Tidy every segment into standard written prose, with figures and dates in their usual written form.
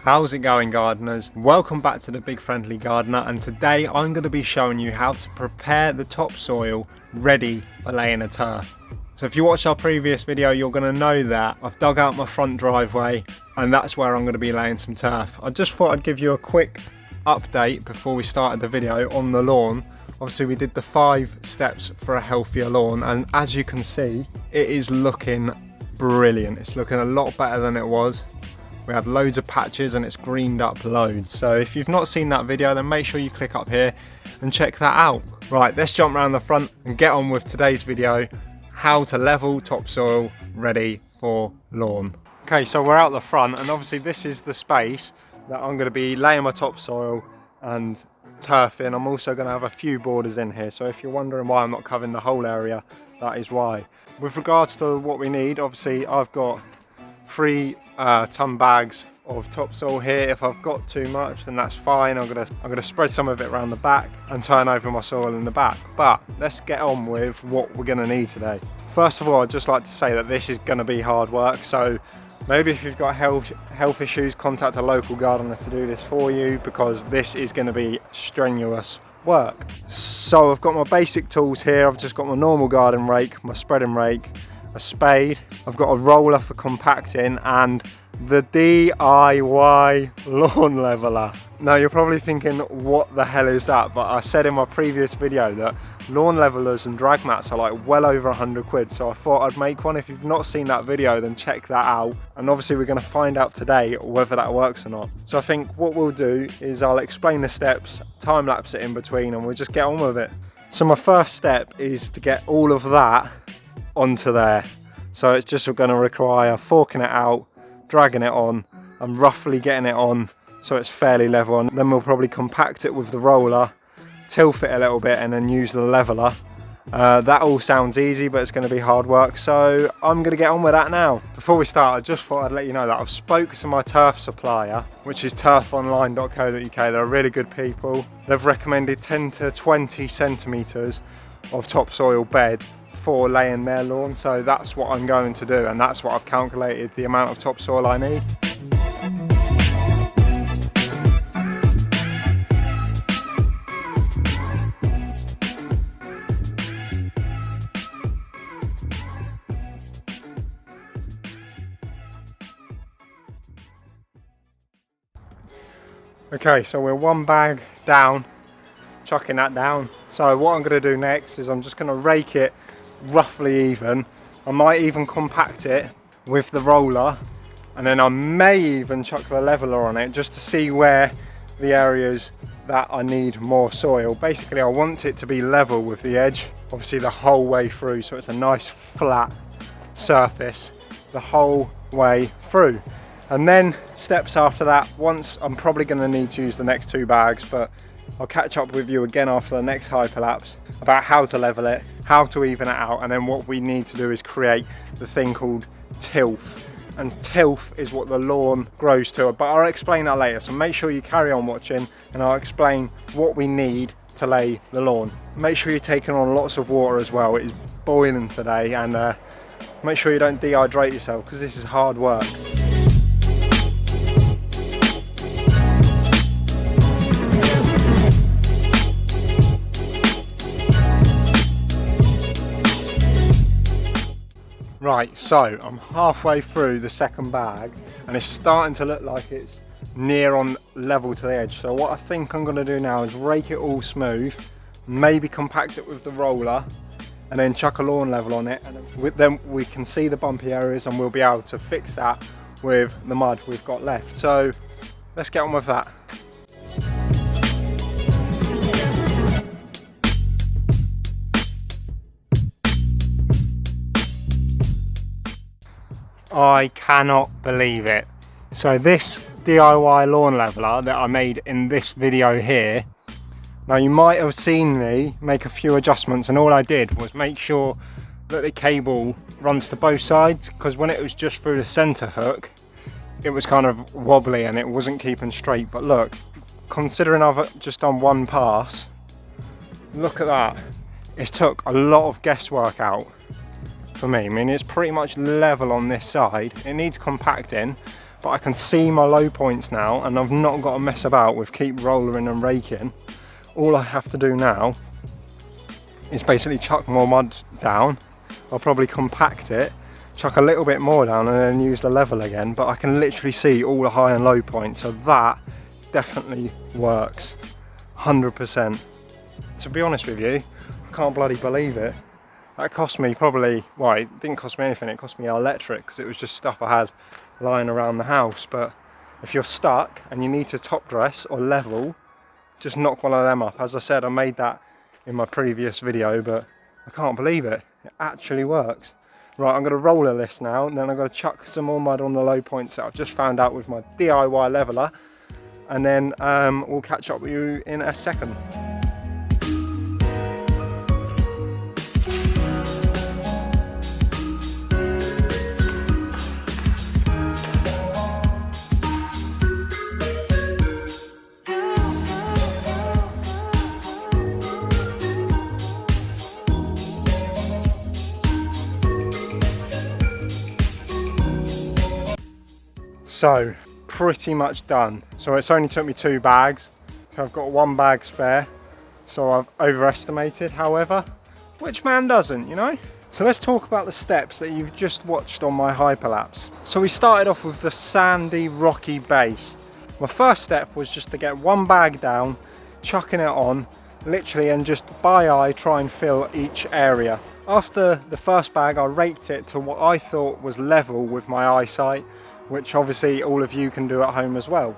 How's it going, gardeners? Welcome back to the Big Friendly Gardener, and today I'm going to be showing you how to prepare the topsoil ready for laying a turf. So if you watched our previous video, you're going to know that I've dug out my front driveway and that's where I'm going to be laying some turf. I just thought I'd give you a quick update before we started the video on the lawn. Obviously we did the 5 steps for a healthier lawn, and as you can see, it is looking brilliant. It's looking a lot better than it was. We had loads of patches and it's greened up loads. So if you've not seen that video, then make sure you click up here and check that out. Right, let's jump around the front and get on with today's video, how to level topsoil ready for lawn. Okay, so we're out the front, and obviously this is the space that I'm going to be laying my topsoil and turf in. I'm also going to have a few borders in here, so if you're wondering why I'm not covering the whole area, that is why. With regards to what we need, obviously I've got 3 ton bags of topsoil here. If I've got too much, then that's fine. I'm gonna spread some of it around the back and turn over my soil in the back. But let's get on with what we're gonna need today. First of all, I'd just like to say that this is gonna be hard work. So maybe if you've got health issues, contact a local gardener to do this for you, because this is gonna be strenuous work. So I've got my basic tools here. I've just got my normal garden rake, my spreading rake, a spade, I've got a roller for compacting, and the DIY lawn leveler. Now you're probably thinking, what the hell is that? But I said in my previous video that lawn levelers and drag mats are like well over 100 quid, so I thought I'd make one. If you've not seen that video, then check that out, and obviously we're going to find out today whether that works or not. So I think what we'll do is I'll explain the steps, time lapse it in between, and we'll just get on with it. So my first step is to get all of that onto there. So it's just going to require forking it out, dragging it on, and roughly getting it on so it's fairly level. And then we'll probably compact it with the roller, tilth it a little bit, and then use the leveler. That all sounds easy, but it's going to be hard work, so I'm going to get on with that now. Before we start, I just thought I'd let you know that I've spoken to my turf supplier, which is turfonline.co.uk. They're really good people. They've recommended 10 to 20 centimetres of topsoil bed for laying their lawn, so that's what I'm going to do, and that's what I've calculated the amount of topsoil I need. Okay, so we're 1 bag down, chucking that down. So what I'm going to do next is I'm just going to rake it roughly even. I might even compact it with the roller, and then I may even chuck the leveler on it just to see where the areas that I need more soil. Basically I want it to be level with the edge, obviously the whole way through, so it's a nice flat surface the whole way through. And then steps after that, once I'm probably going to need to use the next 2 bags, but I'll catch up with you again after the next hyperlapse about how to level it, how to even it out, and then what we need to do is create the thing called tilth. And tilth is what the lawn grows to, but I'll explain that later, so make sure you carry on watching and I'll explain what we need to lay the lawn. Make sure you're taking on lots of water as well. It is boiling today, and make sure you don't dehydrate yourself because this is hard work. Right, so I'm halfway through the second bag and it's starting to look like it's near on level to the edge. So what I think I'm going to do now is rake it all smooth, maybe compact it with the roller, and then chuck a lawn level on it, and then we can see the bumpy areas and we'll be able to fix that with the mud we've got left. So let's get on with that. I cannot believe it. So this DIY lawn leveler that I made in this video here, now you might have seen me make a few adjustments, and all I did was make sure that the cable runs to both sides, because when it was just through the center hook it was kind of wobbly and it wasn't keeping straight. But look, considering I've just done 1 pass, look at that. It's took a lot of guesswork out for me. I mean, it's pretty much level on this side. It needs compacting, but I can see my low points now, and I've not got to mess about with keep rollering and raking. All I have to do now is basically chuck more mud down. I'll probably compact it, chuck a little bit more down, and then use the level again, but I can literally see all the high and low points, so that definitely works 100%. To be honest with you, I can't bloody believe it. That cost me probably, well, it didn't cost me anything, it cost me electric, because it was just stuff I had lying around the house. But if you're stuck and you need to top dress or level, just knock one of them up. As I said, I made that in my previous video, but I can't believe it. It actually works. Right, I'm going to roller this now, and then I'm going to chuck some more mud on the low points that I've just found out with my DIY leveler, and then we'll catch up with you in a second. So pretty much done. So it's only took me 2 bags, so I've got 1 bag spare. So I've overestimated, however, which man doesn't, you know? So let's talk about the steps that you've just watched on my hyperlapse. So we started off with the sandy, rocky base. My first step was just to get 1 bag down, chucking it on, literally, and just by eye try and fill each area. After the first bag, I raked it to what I thought was level with my eyesight, which obviously all of you can do at home as well.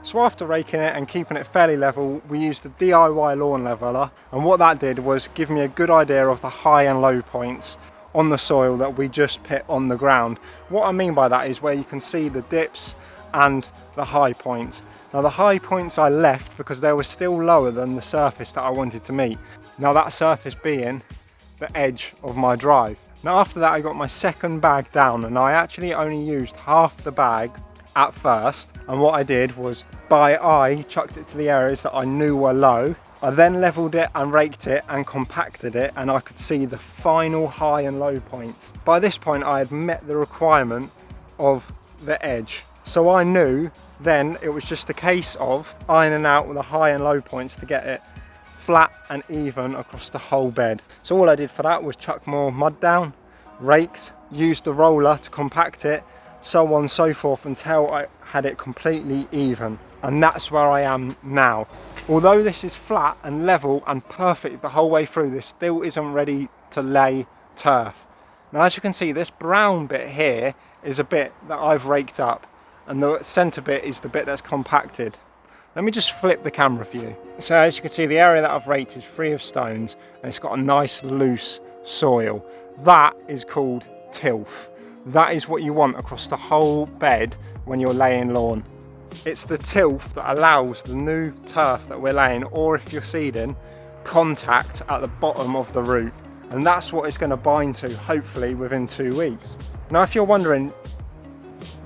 So after raking it and keeping it fairly level, we used the DIY lawn leveler, and what that did was give me a good idea of the high and low points on the soil that we just put on the ground. What I mean by that is where you can see the dips and the high points. Now the high points I left because they were still lower than the surface that I wanted to meet. Now that surface being the edge of my drive. Now after that I got my second bag down, and I actually only used half the bag at first, and what I did was by eye chucked it to the areas that I knew were low. I then leveled it and raked it and compacted it, and I could see the final high and low points. By this point I had met the requirement of the edge, so I knew then it was just a case of ironing out the high and low points to get it flat and even across the whole bed. So all I did for that was chuck more mud down, raked, used the roller to compact it, so on and so forth until I had it completely even. And that's where I am now. Although this is flat and level and perfect the whole way through, this still isn't ready to lay turf. Now as you can see, this brown bit here is a bit that I've raked up, and the centre bit is the bit that's compacted. Let me just flip the camera for you. So as you can see, the area that I've raked is free of stones, and it's got a nice loose soil. That is called tilth. That is what you want across the whole bed when you're laying lawn. It's the tilth that allows the new turf that we're laying, or if you're seeding, contact at the bottom of the root. And that's what it's going to bind to, hopefully within 2 weeks. Now if you're wondering,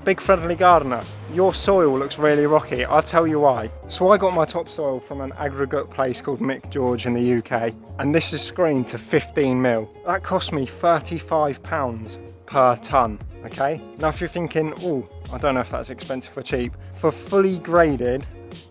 Big Friendly Gardener, your soil looks really rocky. I'll tell you why. So I got my topsoil from an aggregate place called Mick George in the UK, and this is screened to 15 mil. That cost me £35 per tonne, okay? Now if you're thinking, oh, I don't know if that's expensive or cheap, for fully graded,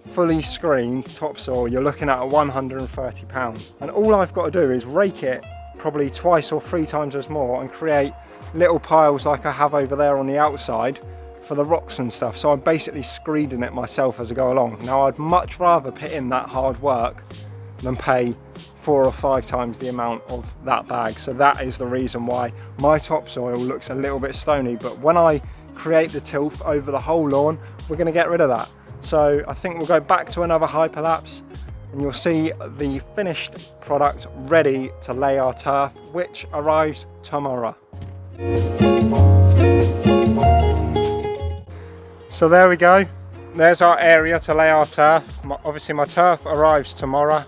fully screened topsoil, you're looking at £130. And all I've got to do is rake it probably 2 or 3 times as more and create little piles like I have over there on the outside for the rocks and stuff. So I'm basically screeding it myself as I go along. Now I'd much rather put in that hard work than pay 4 or 5 times the amount of that bag. So that is the reason why my topsoil looks a little bit stony, but when I create the tilth over the whole lawn, we're going to get rid of that. So I think we'll go back to another hyperlapse, and you'll see the finished product ready to lay our turf, which arrives tomorrow. So there we go, there's our area to lay our turf. Obviously my turf arrives tomorrow.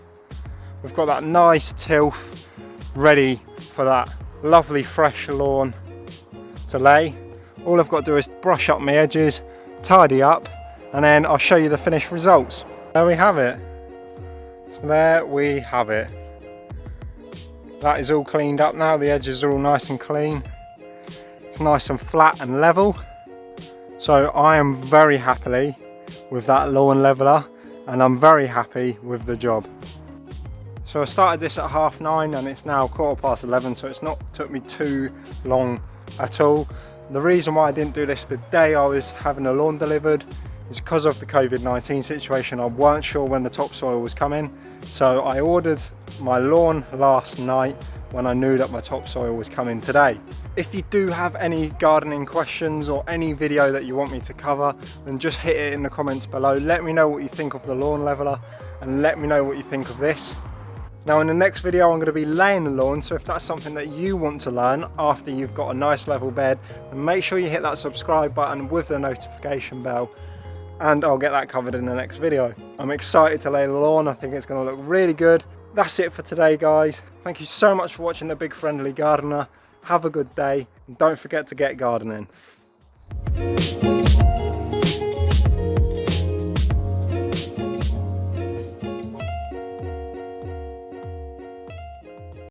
We've got that nice tilth ready for that lovely fresh lawn to lay. All I've got to do is brush up my edges, tidy up, and then I'll show you the finished results. There we have it. So there we have it. That is all cleaned up now, the edges are all nice and clean. It's nice and flat and level. So I am very happy with that lawn leveler, and I'm very happy with the job. So I started this at 9:30 and it's now 11:15, so it's not took me too long at all. The reason why I didn't do this the day I was having the lawn delivered is because of the COVID-19 situation. I weren't sure when the topsoil was coming, so I ordered my lawn last night when I knew that my topsoil was coming today. If you do have any gardening questions or any video that you want me to cover, then just hit it in the comments below. Let me know what you think of the lawn leveler and let me know what you think of this. Now in the next video I'm going to be laying the lawn, so if that's something that you want to learn after you've got a nice level bed, then make sure you hit that subscribe button with the notification bell, and I'll get that covered in the next video. I'm excited to lay the lawn. I think it's going to look really good. That's it for today, guys. Thank you so much for watching The Big Friendly Gardener. Have a good day and don't forget to get gardening.